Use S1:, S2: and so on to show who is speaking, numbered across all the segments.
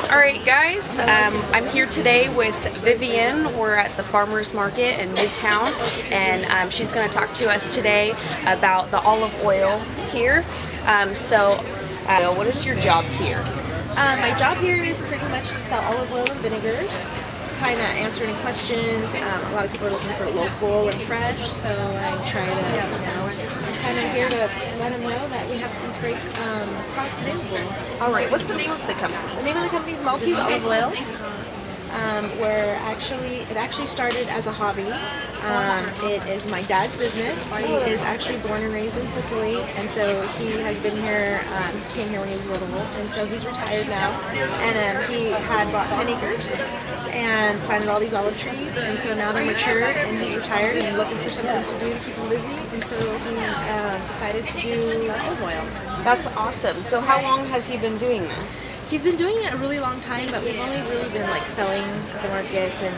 S1: Alright guys, I'm here today with Vivian. We're at the farmer's market in Midtown, and she's going to talk to us today about the olive oil here. What is your job here?
S2: My job here is pretty much to sell olive oil and vinegars, to kind of answer any questions. A lot of people are looking for local and fresh, so I try to, I'm kind of here to let them know that we have these great products available.
S1: Alright, what's the name of the company?
S2: The name of the company is Maltese Olive Oil. It actually started as a hobby. It is my dad's business. He is actually born and raised in Sicily, and so he has been here, came here when he was little, and so he's retired now. And he had bought 10 acres and planted all these olive trees, and so now they're matured, and he's retired and looking for something to do to keep him busy, and so he decided to do olive oil.
S1: That's awesome. So how long has he been doing this?
S2: He's been doing it a really long time, but we've only really been like selling at the markets, and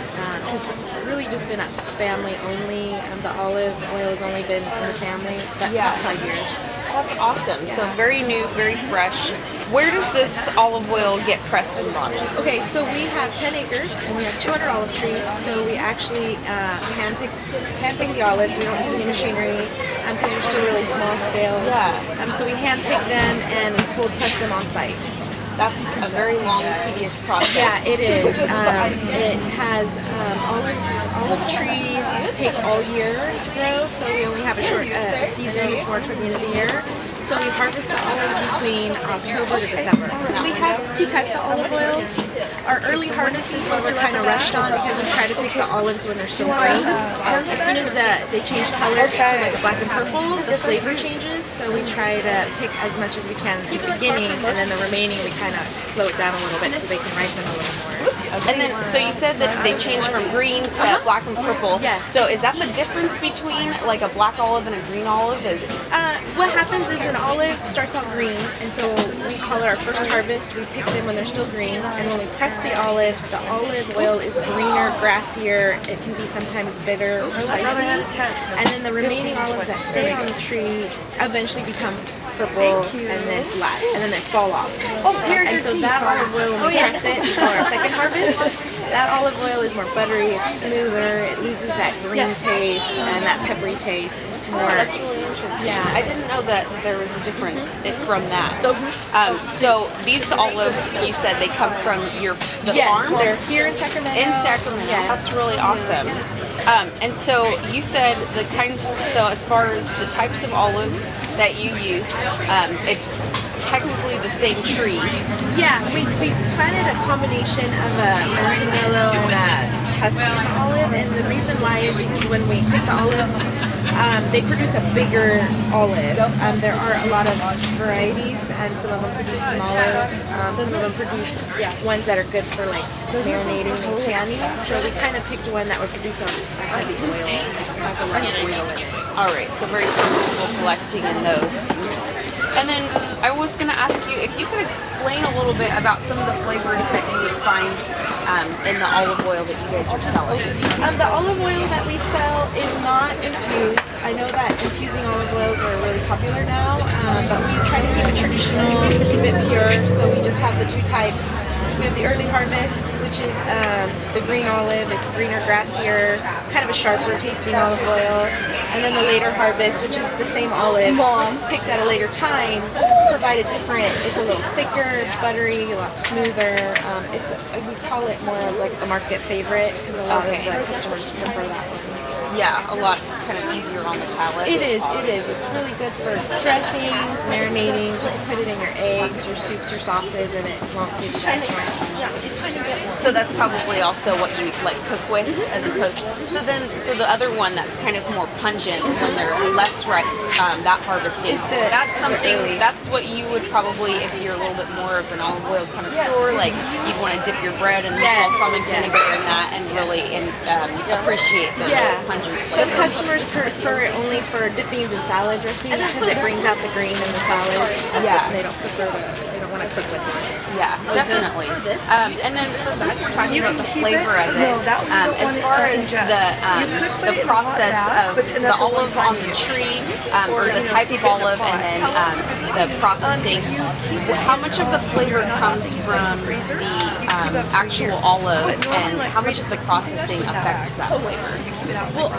S2: it's really just been a family only. The olive oil has only been in the family about 5 years.
S1: That's awesome. Yeah. So very new, very fresh. Where does this olive oil get pressed and bottled?
S2: Okay, so we have 10 acres and we have 200 olive trees. So we actually handpick the olives. We don't use any machinery because we're still really small scale.
S1: Yeah.
S2: So we handpick them and we cold press them on site.
S1: That's a very long, tedious process.
S2: Yeah, it is. It has olive trees take all year to grow, so we only have a short season. It's more toward the end of the year. So we harvest the olives between October to December. So we have two types of olive oils. Our early harvest is what we're kind of rushed on because we try to pick the olives when they're still green. As soon as they change colors to like black and purple, the flavor changes. So we try to pick as much as we can in the beginning, and then the remaining we kind of slow it down a little bit so they can ripen a little more.
S1: And then, so you said that they change from green to black and purple.
S2: Yes.
S1: So is that the difference between like a black olive and a green olive?
S2: What happens is an olive starts out green, and so we call it our first harvest. We pick them when they're still green, and when we press the olive oil is greener, grassier. It can be sometimes bitter or spicy. And then the remaining olives that stay on the tree eventually become purple and then flat, and then they fall off. And so that olive oil, when we press it for our second harvest, that olive oil is more buttery, it's smoother, it loses that green taste and that peppery taste. It's more.
S1: That's really interesting.
S2: Yeah.
S1: I didn't know that there was a difference from that. So these olives, you said they come from the farm?
S2: They're here in Sacramento.
S1: In Sacramento.
S2: Yeah.
S1: That's really awesome. And so you said so as far as the types of olives that you use, it's technically the same trees.
S2: Yeah, we planted a combination of a Manzanillo and a Tuscan olive, and the reason why is because when we pick the olives, they produce a bigger olive. There are a lot of varieties, and some of them produce smaller. Some of them produce ones that are good for like marinating and canning. So we kind of picked one that would produce a heavy oil, has a lot of oil in it.
S1: Alright, so very purposeful selecting in those. And then I was going to ask you if you could explain a little bit about some of the flavors that you would find in the olive oil that you guys are selling.
S2: The olive oil that we sell is not infused. I know that infusing olive oils are really popular now, but we try to keep it traditional, keep it pure, so we just have the two types. We have the early harvest, which is the green olive. It's greener, grassier. It's kind of a sharper tasting olive oil. And then the later harvest, which is the same olive, picked at a later time, provided different. It's a little thicker, buttery, a lot smoother. We call it more like a market favorite because a lot of the customers prefer that one.
S1: Yeah, a lot kind of easier on the palate.
S2: It is. It's really good for dressings, marinating. You can put it in your eggs, your soups, your sauces, and it won't give you that strong.
S1: So that's probably also what you like cook with, as opposed. So the other one that's kind of more pungent when they're less ripe, that harvested. That's something. That's what you would probably, if you're a little bit more of an olive oil connoisseur, like you'd want to dip your bread in balsamic vinegar in that and really appreciate those pungent.
S2: Some customers prefer it only for dippings and salad dressings because it brings out the green in the salads.
S1: Yeah.
S2: And they don't prefer want to cook with it.
S1: Yeah, definitely. And then, so since we're talking about the flavor of it, as far as the process of the olive on the tree, or the type of olive, and then the processing, how much of the flavor comes from the actual olive, and how much does the processing affects that flavor?
S2: Well,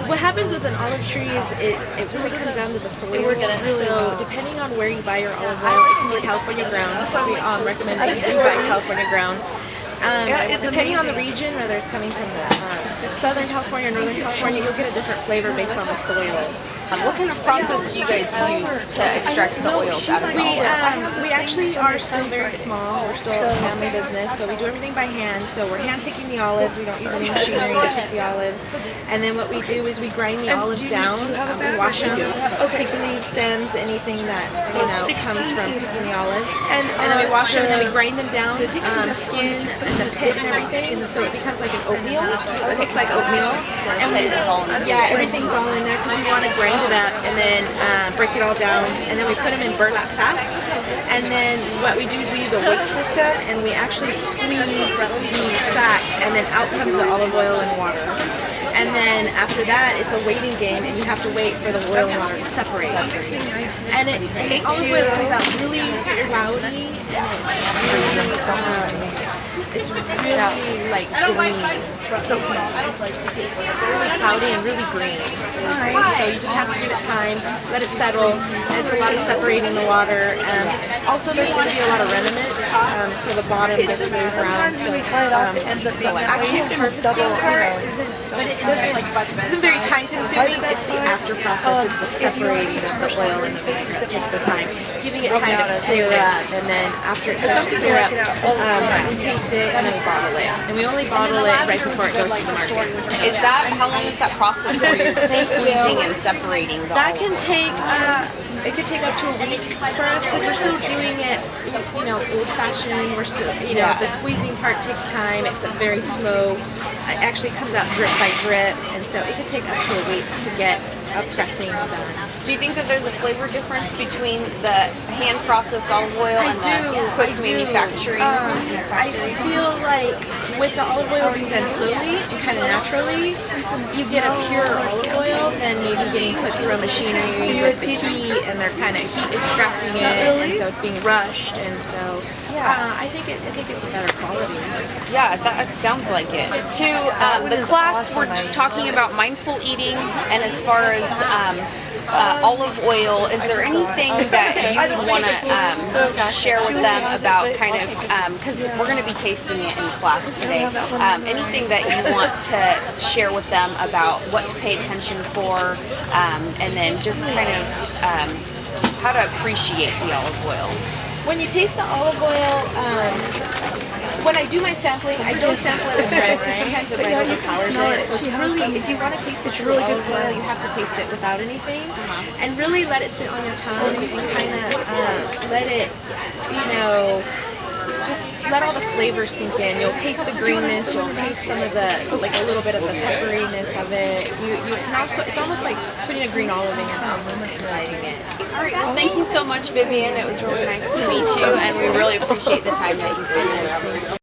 S2: what happens with an olive tree is it really comes down to the soil. So depending on where you buy your olive oil, it can be California ground. We recommend that you do buy California ground. Depending on the region, whether it's coming from Southern California or Northern California, you'll get a different flavor based on the soil.
S1: What kind of process do you guys use to extract the oils out of the olives?
S2: We actually are still very small. We're still a family business, so we do everything by hand. So we're hand picking the olives. We don't use any machinery to pick the olives. And then what we do is we grind the olives down. We wash them, take the leaves, stems, anything that comes from picking the olives. And then we wash them, and then we grind them down, skin and the pit and everything. So it becomes like an oatmeal. It looks like oatmeal. And everything's all in there because we want to grind it up and then break it all down, and then we put them in burlap sacks, and then what we do is we use a weight system, and we actually squeeze the sacks, and then out comes the olive oil and water. And then after that, it's a waiting game, and you have to wait for the oil and water to separate. And the olive oil comes out really cloudy, it's really like green. So really cloudy and really green. So you just have to give it time, let it settle. And it's a lot of separating the water. Also, there's going to be a lot of remnants, so the bottom gets really brown. So the actual harvesting part isn't very time consuming. It's the after process. It's the separating of the oil and the vinegar that takes the time. Giving it time to clear up, and then after it starts to clear up, we taste it and then we bottle it. And we only bottle it right before it goes to the market.
S1: How long is that process where you're squeezing and separating the
S2: That can take, it could take up to a week for us because we're still doing it, old fashioned. We're still, the squeezing part takes time. It's a very slow, it actually comes out drip by drip, and so it could take up to a week to get a pressing done.
S1: Do you think that there's a flavor difference between the hand-processed olive oil and the quick manufacturing?
S2: I feel like with the olive oil being done slowly and kind of naturally, you get a pure olive oil than maybe getting put through a machinery with the heat, and they're kind of heat extracting it, and so it's being rushed, and so I think it's a better quality.
S1: Yeah, that sounds like it. To the class, we're talking about mindful eating, and as far as olive oil, is there anything that you would want to share with them about kind of, because we're going to be tasting it in class today, anything that you want to share with them about what to pay attention for, and then just kind of how to appreciate the olive oil?
S2: When you taste the olive oil, when I do my sampling, I don't sample it with bread because sometimes the bread overpowers it. So it's really, if you want to taste the true olive oil, you have to taste it without anything, and really let it sit on your tongue and kind of let it, just let all the flavors sink in. You'll taste the greenness. You'll taste some of the, like a little bit of the pepperiness of it. You can also, it's almost like putting a green olive in your mouth and lighting it.
S1: All right. Well, thank you so much, Vivian. It was really nice to meet you, and we really appreciate the time that you've been there.